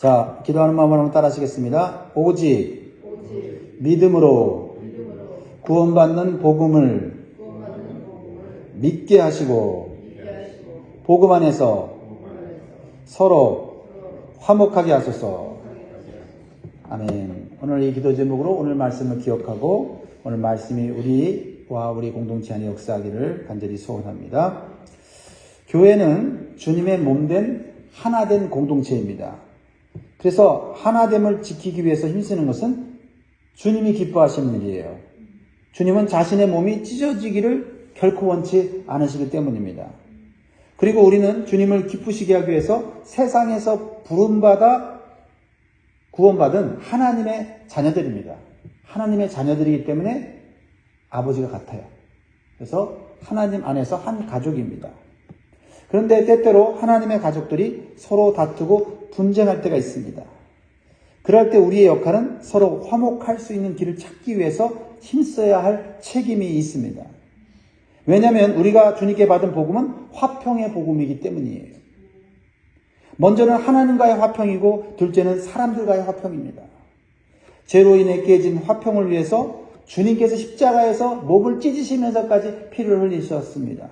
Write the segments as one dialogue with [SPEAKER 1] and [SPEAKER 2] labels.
[SPEAKER 1] 자, 기도하는 마음으로 한번 따라 하시겠습니다. 오직 믿음으로 구원받는 복음을 믿게 하시고 복음 안에서 서로 화목하게 하소서. 아멘. 오늘 이 기도 제목으로 오늘 말씀을 기억하고 오늘 말씀이 우리와 우리 공동체 안에 역사하기를 간절히 소원합니다. 교회는 주님의 몸된 하나된 공동체입니다. 그래서 하나됨을 지키기 위해서 힘쓰는 것은 주님이 기뻐하시는 일이에요. 주님은 자신의 몸이 찢어지기를 결코 원치 않으시기 때문입니다. 그리고 우리는 주님을 기쁘시게 하기 위해서 세상에서 부름받아 구원받은 하나님의 자녀들입니다. 하나님의 자녀들이기 때문에 아버지가 같아요. 그래서 하나님 안에서 한 가족입니다. 그런데 때때로 하나님의 가족들이 서로 다투고 분쟁할 때가 있습니다. 그럴 때 우리의 역할은 서로 화목할 수 있는 길을 찾기 위해서 힘써야 할 책임이 있습니다. 왜냐하면 우리가 주님께 받은 복음은 화평의 복음이기 때문이에요. 먼저는 하나님과의 화평이고 둘째는 사람들과의 화평입니다. 죄로 인해 깨진 화평을 위해서 주님께서 십자가에서 목을 찢으시면서까지 피를 흘리셨습니다.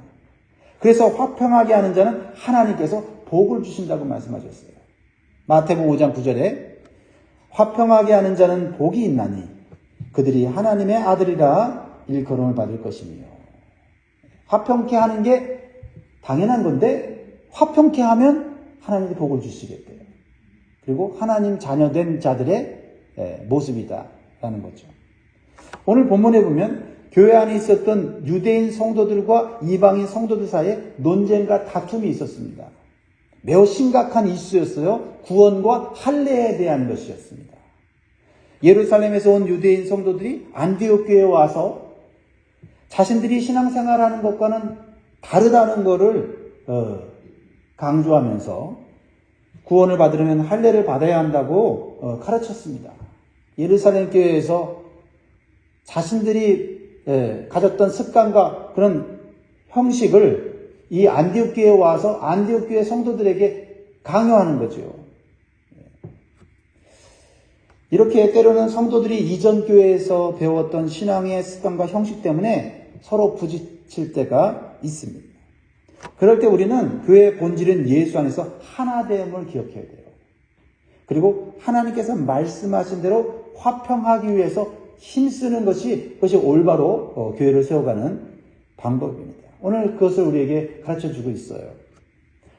[SPEAKER 1] 그래서 화평하게 하는 자는 하나님께서 복을 주신다고 말씀하셨어요. 마태복음 5장 9절에 화평하게 하는 자는 복이 있나니 그들이 하나님의 아들이라 일컬음을 받을 것이며. 화평케 하는 게 당연한 건데 화평케 하면 하나님이 복을 주시겠대요. 그리고 하나님 자녀된 자들의 모습이다라는 거죠. 오늘 본문에 보면 교회 안에 있었던 유대인 성도들과 이방인 성도들 사이에 논쟁과 다툼이 있었습니다. 매우 심각한 이슈였어요. 구원과 할례에 대한 것이었습니다. 예루살렘에서 온 유대인 성도들이 안디옥 교회에 와서 자신들이 신앙생활하는 것과는 다르다는 것을 강조하면서 구원을 받으려면 할례를 받아야 한다고 가르쳤습니다. 예루살렘 교회에서 자신들이 가졌던 습관과 그런 형식을 이 안디옥 교회에 와서 안디옥 교회 성도들에게 강요하는 거죠. 이렇게 때로는 성도들이 이전 교회에서 배웠던 신앙의 습관과 형식 때문에 서로 부딪힐 때가 있습니다. 그럴 때 우리는 교회의 본질인 예수 안에서 하나됨을 기억해야 돼요. 그리고 하나님께서 말씀하신 대로 화평하기 위해서 힘쓰는 그것이 올바로 교회를 세워가는 방법입니다. 오늘 그것을 우리에게 가르쳐주고 있어요.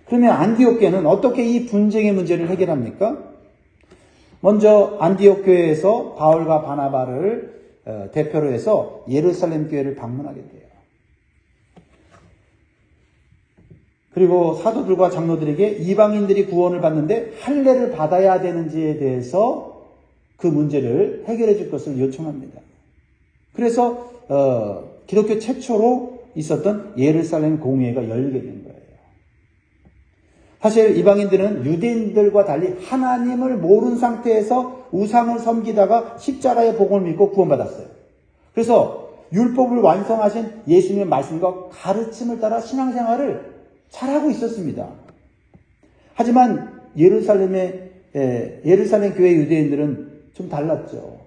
[SPEAKER 1] 그러면 안디옥 교회는 어떻게 이 분쟁의 문제를 해결합니까? 먼저 안디옥 교회에서 바울과 바나바를 대표로 해서 예루살렘 교회를 방문하게 돼요. 그리고 사도들과 장로들에게 이방인들이 구원을 받는데 할례를 받아야 되는지에 대해서 그 문제를 해결해 줄 것을 요청합니다. 그래서 기독교 최초로 있었던 예루살렘 공회가 열리게 된 거예요. 사실 이방인들은 유대인들과 달리 하나님을 모르는 상태에서 우상을 섬기다가 십자가의 복음을 믿고 구원받았어요. 그래서 율법을 완성하신 예수님의 말씀과 가르침을 따라 신앙생활을 잘하고 있었습니다. 하지만 예루살렘 교회 유대인들은 좀 달랐죠.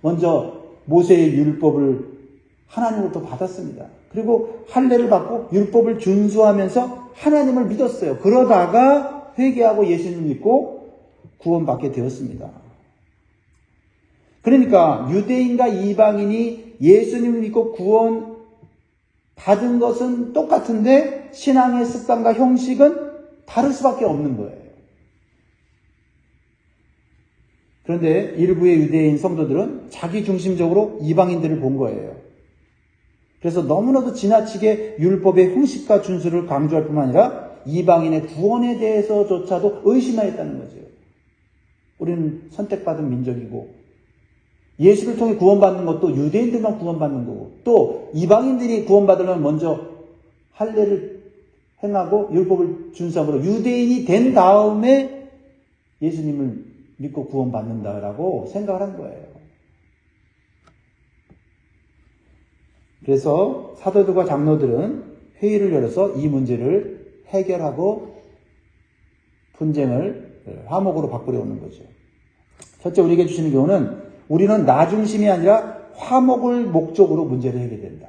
[SPEAKER 1] 먼저 모세의 율법을 하나님으로부터 받았습니다. 그리고 할례를 받고 율법을 준수하면서 하나님을 믿었어요. 그러다가 회개하고 예수님을 믿고 구원받게 되었습니다. 그러니까 유대인과 이방인이 예수님을 믿고 구원 받은 것은 똑같은데 신앙의 습관과 형식은 다를 수밖에 없는 거예요. 그런데 일부의 유대인 성도들은 자기 중심적으로 이방인들을 본 거예요. 그래서 너무나도 지나치게 율법의 형식과 준수를 강조할 뿐만 아니라 이방인의 구원에 대해서조차도 의심하였다는 거죠. 우리는 선택받은 민족이고 예수를 통해 구원받는 것도 유대인들만 구원받는 거고 또 이방인들이 구원받으려면 먼저 할례를 행하고 율법을 준수함으로 유대인이 된 다음에 예수님을 믿고 구원받는다라고 생각을 한 거예요. 그래서 사도들과 장로들은 회의를 열어서 이 문제를 해결하고 분쟁을 화목으로 바꾸려는 거죠. 첫째 우리에게 주시는 교훈은 우리는 나 중심이 아니라 화목을 목적으로 문제를 해결된다.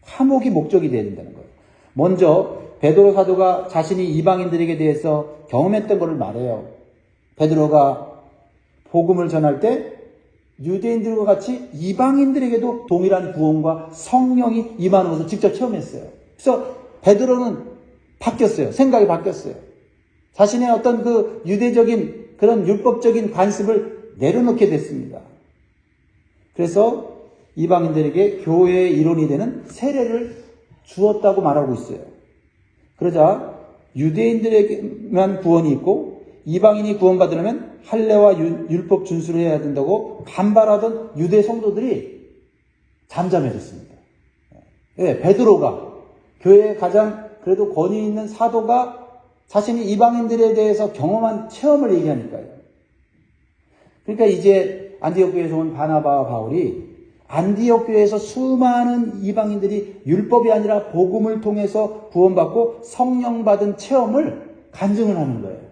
[SPEAKER 1] 화목이 목적이 되어야 된다는 거예요. 먼저 베드로 사도가 자신이 이방인들에게 대해서 경험했던 것을 말해요. 베드로가 복음을 전할 때 유대인들과 같이 이방인들에게도 동일한 구원과 성령이 임하는 것을 직접 체험했어요. 그래서 베드로는 바뀌었어요. 생각이 바뀌었어요. 자신의 어떤 그 유대적인 그런 율법적인 관습을 내려놓게 됐습니다. 그래서 이방인들에게 교회의 일원이 되는 세례를 주었다고 말하고 있어요. 그러자 유대인들에게만 구원이 있고 이방인이 구원받으려면 할례와 율법 준수를 해야 된다고 반발하던 유대 성도들이 잠잠해졌습니다. 네, 베드로가 교회의 가장 그래도 권위 있는 사도가 자신이 이방인들에 대해서 경험한 체험을 얘기하니까요. 그러니까 이제 안디옥 교회에서 온 바나바와 바울이 안디옥 교회에서 수많은 이방인들이 율법이 아니라 복음을 통해서 구원받고 성령 받은 체험을 간증을 하는 거예요.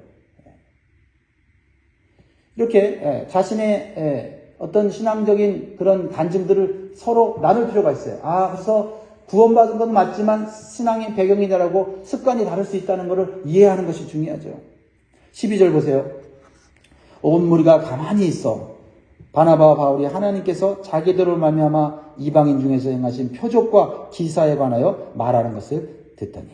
[SPEAKER 1] 이렇게 자신의 어떤 신앙적인 그런 간증들을 서로 나눌 필요가 있어요. 그래서 구원받은 건 맞지만 신앙의 배경이다라고 습관이 다를 수 있다는 것을 이해하는 것이 중요하죠. 12절 보세요. 온 무리가 가만히 있어 바나바와 바울이 하나님께서 자기들을 말미암아 이방인 중에서 행하신 표적과 기사에 관하여 말하는 것을 듣더니.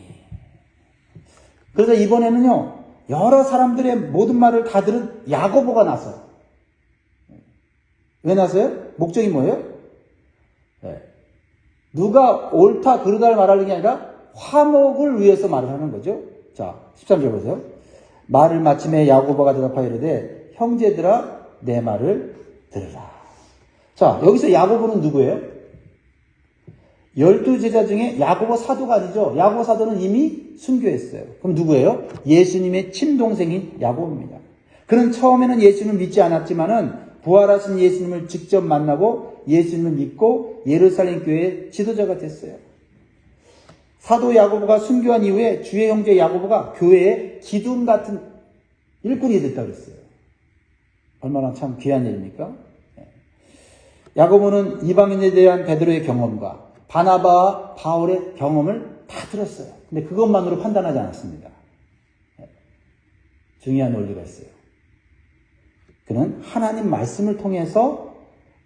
[SPEAKER 1] 그래서 이번에는요, 여러 사람들의 모든 말을 다 들은 야고보가 나서. 왜 나서요? 목적이 뭐예요? 누가 옳다 그르다를 말하는 게 아니라 화목을 위해서 말을 하는 거죠. 자, 13절 보세요. 말을 마침에 야고보가 대답하여 이르되 형제들아 내 말을 들으라. 자, 여기서 야고보는 누구예요? 12제자 중에 야고보 사도가 아니죠. 야고보 사도는 이미 순교했어요. 그럼 누구예요? 예수님의 친동생인 야고보입니다. 그는 처음에는 예수님을 믿지 않았지만은 부활하신 예수님을 직접 만나고 예수님을 믿고 예루살렘 교회의 지도자가 됐어요. 사도 야고보가 순교한 이후에 주의 형제 야고보가 교회의 기둥 같은 일꾼이 됐다고 했어요. 얼마나 참 귀한 일입니까? 야고보는 이방인에 대한 베드로의 경험과 바나바와 바울의 경험을 다 들었어요. 근데 그것만으로 판단하지 않았습니다. 중요한 원리가 있어요. 그는 하나님 말씀을 통해서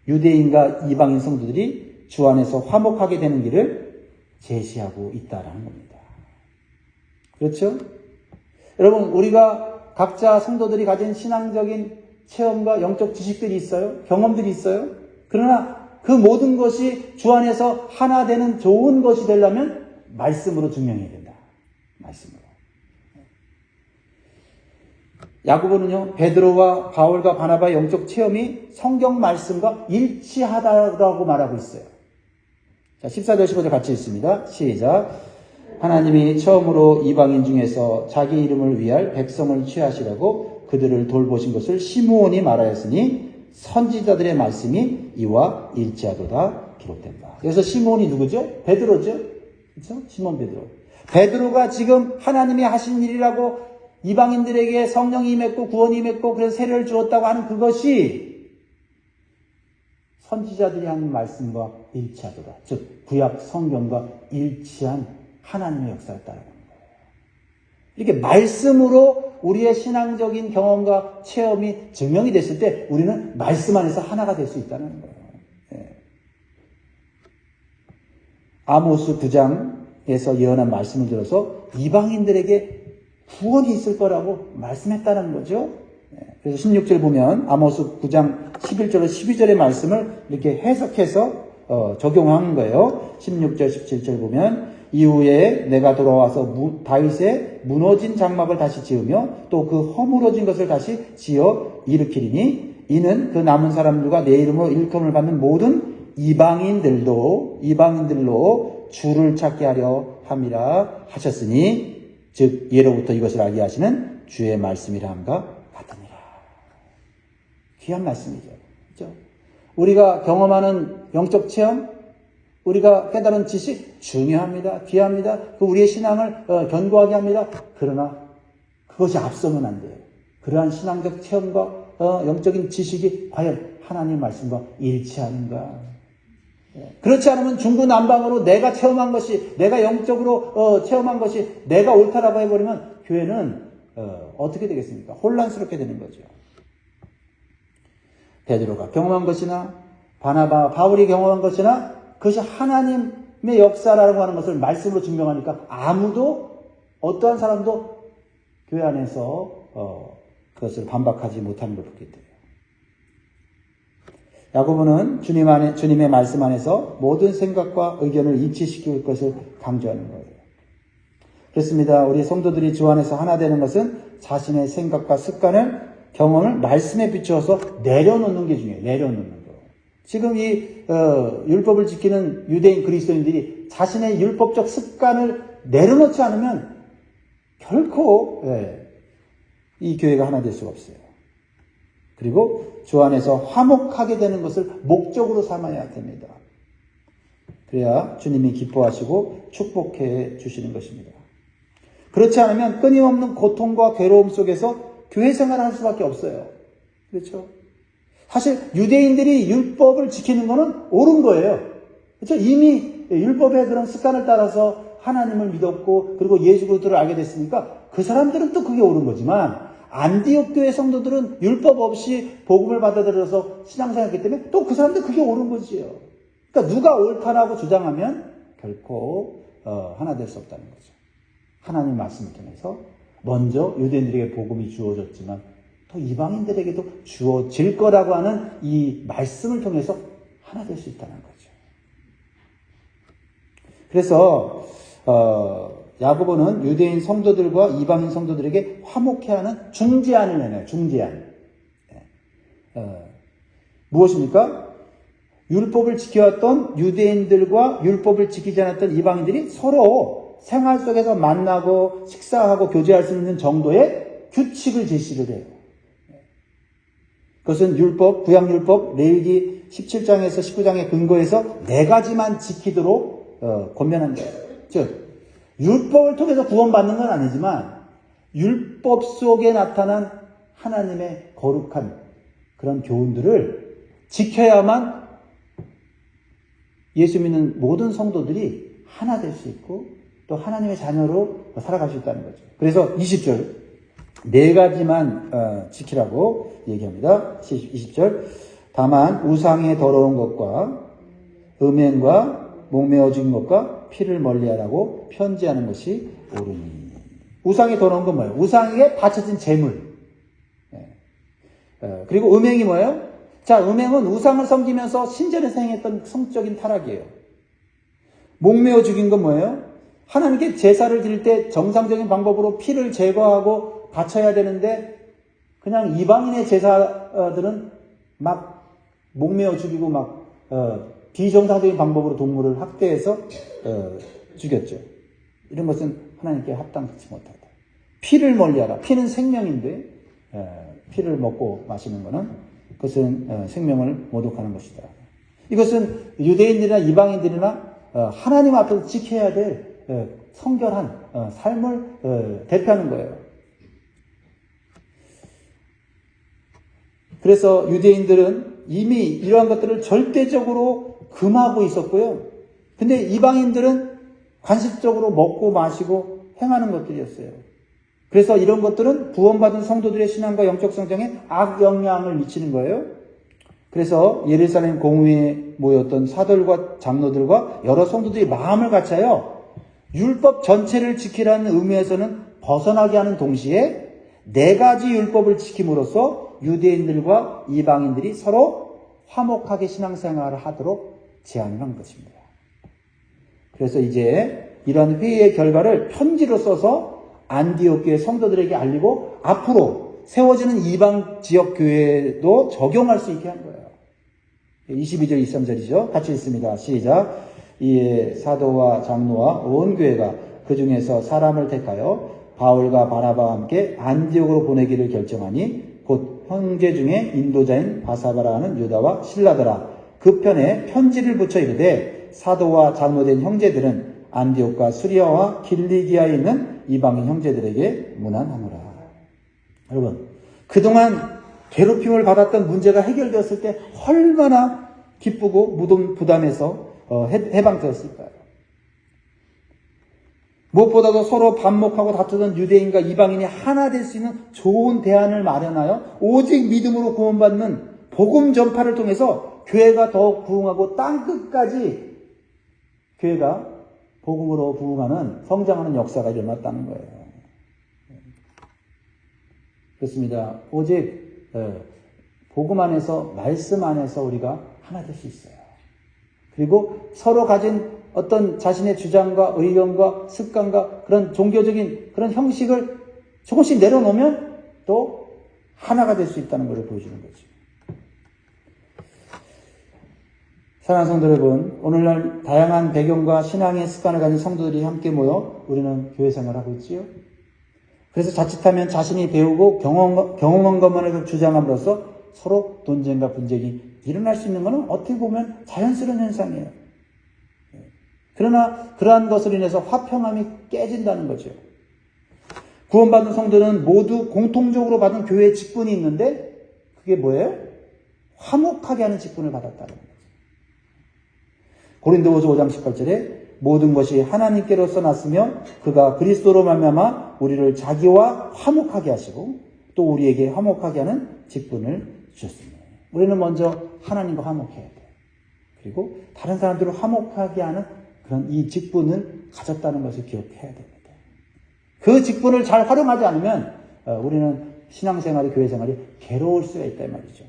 [SPEAKER 1] 유대인과 이방인 성도들이 주 안에서 화목하게 되는 길을 제시하고 있다라는 겁니다. 그렇죠? 여러분, 우리가 각자 성도들이 가진 신앙적인 체험과 영적 지식들이 있어요. 경험들이 있어요. 그러나 그 모든 것이 주 안에서 하나 되는 좋은 것이 되려면 말씀으로 증명해야 된다. 말씀으로. 야고보는요, 베드로와 바울과 바나바의 영적 체험이 성경 말씀과 일치하다라고 말하고 있어요. 자, 14절 15절 같이 읽습니다. 시작. 하나님이 처음으로 이방인 중에서 자기 이름을 위할 백성을 취하시라고 그들을 돌보신 것을 시므온이 말하였으니 선지자들의 말씀이 이와 일치하도다 기록된다. 그래서 시므온이 누구죠? 베드로죠? 그렇죠? 시몬 베드로. 베드로가 지금 하나님이 하신 일이라고 이방인들에게 성령이 임했고 구원이 임했고 그래서 세례를 주었다고 하는 그것이 선지자들이 하는 말씀과 일치하도다. 즉 구약 성경과 일치한 하나님의 역사를 따라가는 거예요. 이렇게 말씀으로 우리의 신앙적인 경험과 체험이 증명이 됐을 때 우리는 말씀 안에서 하나가 될 수 있다는 거예요. 아모스 9장에서 예언한 말씀을 들어서 이방인들에게 구원이 있을 거라고 말씀했다는 거죠. 그래서 16절 보면 아모스 9장 11절로 12절의 말씀을 이렇게 해석해서 적용한 거예요. 16절 17절 보면 이후에 내가 돌아와서 다윗의 무너진 장막을 다시 지으며 또 그 허물어진 것을 다시 지어 일으키리니 이는 그 남은 사람들과 내 이름으로 일컬음을 받는 모든 이방인들로 주를 찾게 하려 함이라 하셨으니 즉 예로부터 이것을 알게 하시는 주의 말씀이라 함과 같으니라. 귀한 말씀이죠. 그렇죠? 우리가 경험하는 영적 체험, 우리가 깨달은 지식 중요합니다. 귀합니다. 그 우리의 신앙을 견고하게 합니다. 그러나 그것이 앞서면 안 돼요. 그러한 신앙적 체험과 영적인 지식이 과연 하나님 말씀과 일치하는가? 그렇지 않으면 중구난방으로 내가 체험한 것이, 내가 영적으로 체험한 것이 내가 옳다라고 해버리면 교회는 어떻게 되겠습니까? 혼란스럽게 되는 거죠. 베드로가 경험한 것이나 바나바, 바울이 경험한 것이나 그것이 하나님의 역사라고 하는 것을 말씀으로 증명하니까 아무도, 어떠한 사람도 교회 안에서 그것을 반박하지 못하는 걸 보게 돼요. 야고보는 주님의 말씀 안에서 모든 생각과 의견을 일치시킬 것을 강조하는 거예요. 그렇습니다. 우리 성도들이 주 안에서 하나 되는 것은 자신의 생각과 습관을, 경험을 말씀에 비추어서 내려놓는 게 중요해요. 내려놓는 거. 지금 이 율법을 지키는 유대인 그리스도인들이 자신의 율법적 습관을 내려놓지 않으면 결코 이 교회가 하나 될 수가 없어요. 그리고 주 안에서 화목하게 되는 것을 목적으로 삼아야 됩니다. 그래야 주님이 기뻐하시고 축복해 주시는 것입니다. 그렇지 않으면 끊임없는 고통과 괴로움 속에서 교회 생활을 할 수밖에 없어요. 그렇죠? 사실 유대인들이 율법을 지키는 것은 옳은 거예요. 그렇죠? 이미 율법의 그런 습관을 따라서 하나님을 믿었고 그리고 예수 그리스도를 알게 됐으니까 그 사람들은 또 그게 옳은 거지만 안디옥 교회 성도들은 율법 없이 복음을 받아들여서 신앙생활했기 때문에 또 그 사람들 그게 옳은 거지요. 그러니까 누가 옳다라고 주장하면 결코 하나 될 수 없다는 거죠. 하나님 말씀을 통해서 먼저 유대인들에게 복음이 주어졌지만 또 이방인들에게도 주어질 거라고 하는 이 말씀을 통해서 하나 될 수 있다는 거죠. 그래서 야고보는 유대인 성도들과 이방인 성도들에게 화목해하는 중재안을 내놔요. 중재안. 무엇입니까? 율법을 지켜왔던 유대인들과 율법을 지키지 않았던 이방인들이 서로 생활 속에서 만나고 식사하고 교제할 수 있는 정도의 규칙을 제시를 해요. 그것은 율법, 구약율법, 레위기 17장에서 19장의 근거에서 4가지만 지키도록 권면한 거예요. 즉 율법을 통해서 구원받는 건 아니지만 율법 속에 나타난 하나님의 거룩한 그런 교훈들을 지켜야만 예수 믿는 모든 성도들이 하나 될 수 있고 또 하나님의 자녀로 살아갈 수 있다는 거죠. 그래서 20절 4가지만 지키라고 얘기합니다. 20절 다만 우상의 더러운 것과 음행과 목매어 죽인 것과 피를 멀리하라고 편지하는 것이 옳으니. 우상이 더러운 건 뭐예요? 우상에게 바쳐진 재물. 그리고 음행이 뭐예요? 자, 음행은 우상을 섬기면서 신전에서 행했던 성적인 타락이에요. 목매어 죽인 건 뭐예요? 하나님께 제사를 드릴 때 정상적인 방법으로 피를 제거하고 바쳐야 되는데 그냥 이방인의 제사들은 막 목매어 죽이고 막 비정상적인 방법으로 동물을 학대해서 죽였죠. 이런 것은 하나님께 합당치 못하다. 피를 멀리하라. 피는 생명인데 피를 먹고 마시는 것은 그것은 생명을 모독하는 것이다. 이것은 유대인들이나 이방인들이나 하나님 앞에서 지켜야 될 성결한 삶을 대표하는 거예요. 그래서 유대인들은 이미 이러한 것들을 절대적으로 금하고 있었고요. 근데 이방인들은 관습적으로 먹고 마시고 행하는 것들이었어요. 그래서 이런 것들은 구원받은 성도들의 신앙과 영적 성장에 악영향을 미치는 거예요. 그래서 예루살렘 공회에 모였던 사도들과 장로들과 여러 성도들이 마음을 같이하여 율법 전체를 지키라는 의미에서는 벗어나게 하는 동시에 4가지 율법을 지킴으로써 유대인들과 이방인들이 서로 화목하게 신앙생활을 하도록 제안을 한 것입니다. 그래서 이제 이런 회의의 결과를 편지로 써서 안디옥 교회 성도들에게 알리고 앞으로 세워지는 이방 지역 교회에도 적용할 수 있게 한 거예요. 22절 23절이죠. 같이 읽습니다. 시작. 이에 사도와 장로와 온 교회가 그 중에서 사람을 택하여 바울과 바나바와 함께 안디옥으로 보내기를 결정하니 곧 형제 중에 인도자인 바사바라 하는 유다와 실라더라. 그 편에 편지를 붙여 이르되 사도와 장로된 형제들은 안디옥과 수리아와 길리기아에 있는 이방인 형제들에게 문안하노라. 여러분, 그동안 괴롭힘을 받았던 문제가 해결되었을 때 얼마나 기쁘고 부담에서 해방되었을까요? 무엇보다도 서로 반목하고 다투던 유대인과 이방인이 하나 될 수 있는 좋은 대안을 마련하여 오직 믿음으로 구원받는 복음 전파를 통해서 교회가 더 부흥하고 땅끝까지 교회가 복음으로 부흥하는 성장하는 역사가 일어났다는 거예요. 그렇습니다. 오직 복음 안에서, 말씀 안에서 우리가 하나 될 수 있어요. 그리고 서로 가진 어떤 자신의 주장과 의견과 습관과 그런 종교적인 그런 형식을 조금씩 내려놓으면 또 하나가 될 수 있다는 것을 보여주는 거죠. 사랑하는 성도 여러분, 오늘날 다양한 배경과 신앙의 습관을 가진 성도들이 함께 모여 우리는 교회 생활을 하고 있지요. 그래서 자칫하면 자신이 배우고 경험한 것만을 주장함으로써 서로 논쟁과 분쟁이 일어날 수 있는 것은 어떻게 보면 자연스러운 현상이에요. 그러나 그러한 것으로 인해서 화평함이 깨진다는 거죠. 구원받은 성도는 모두 공통적으로 받은 교회의 직분이 있는데 그게 뭐예요? 화목하게 하는 직분을 받았다는 거죠. 고린도후서 5장 18절에 모든 것이 하나님께로서 났으며 그가 그리스도로 말미암아 우리를 자기와 화목하게 하시고 또 우리에게 화목하게 하는 직분을 주셨습니다. 우리는 먼저 하나님과 화목해야 돼요. 그리고 다른 사람들을 화목하게 하는 그런 이 직분을 가졌다는 것을 기억해야 됩니다. 그 직분을 잘 활용하지 않으면 우리는 신앙생활이, 교회생활이 괴로울 수가 있다 이 말이죠.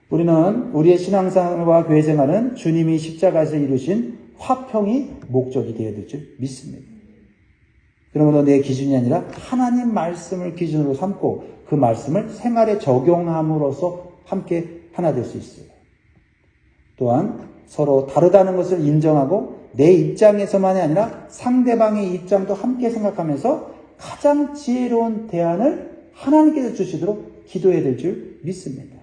[SPEAKER 1] 우리는 우리의 신앙생활과 교회생활은 주님이 십자가에서 이루신 화평이 목적이 되어야 될 줄 믿습니다. 그러므로 내 기준이 아니라 하나님 말씀을 기준으로 삼고 그 말씀을 생활에 적용함으로써 함께 하나 될 수 있어요. 또한 서로 다르다는 것을 인정하고 내 입장에서만이 아니라 상대방의 입장도 함께 생각하면서 가장 지혜로운 대안을 하나님께서 주시도록 기도해야 될 줄 믿습니다.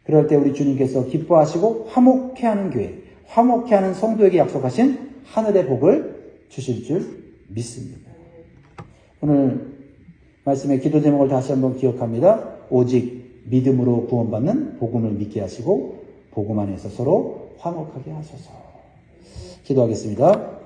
[SPEAKER 1] 그럴 때 우리 주님께서 기뻐하시고 화목해하는 교회, 화목해하는 성도에게 약속하신 하늘의 복을 주실 줄 믿습니다. 오늘 말씀의 기도 제목을 다시 한번 기억합니다. 오직 믿음으로 구원받는 복음을 믿게 하시고 복음 안에서 서로 화목하게 하소서. 기도하겠습니다.